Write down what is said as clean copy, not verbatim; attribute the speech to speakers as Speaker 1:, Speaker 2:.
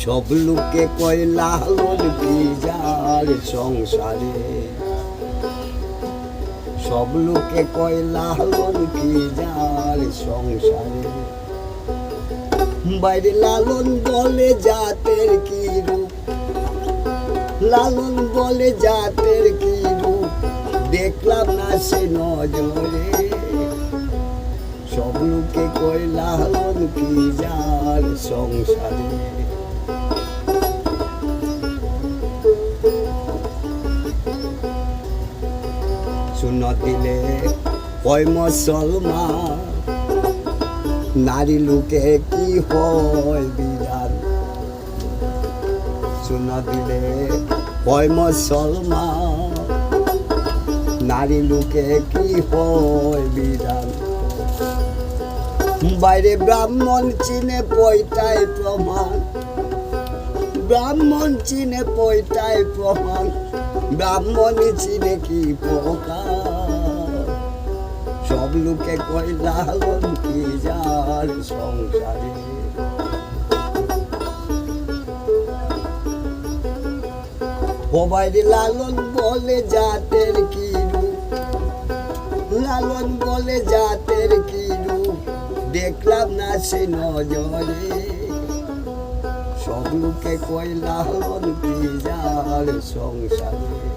Speaker 1: সব লোকে কয় লালন কি যার সংসারে, সব লোকে কয় লালন কি যার সংসারে। বাইরে লালন বলে জাতের কি রূপ, লালন বলে জাতের কি রূপ, দেখলাম না সে নজরে। সব লোকে কয় লালন কি যার সংসারে। শুনো দিলে কয় মুসলমান, নারী লোকে কি হয় বিধান। শুনো দিলে কয় মুসলমান, নারী লোকে কি হয় বিধান। বাইরে ব্রাহ্মণ চিনে পয়টায় প্রমাণ, ব্রাহ্মণ চিনে পয়টায় প্রমাণ, ব্রাহ্মণ চিনে কি প্রকার। সব লোকে কয় লালন কি যার সংসারে। ও বাইরে লালন বলে জাতের কি রূপ, লালন বলে জাতের কি রূপ, দেখলাম না সে নজরে। সব লোকে কয় লালন কি যার সংসারে।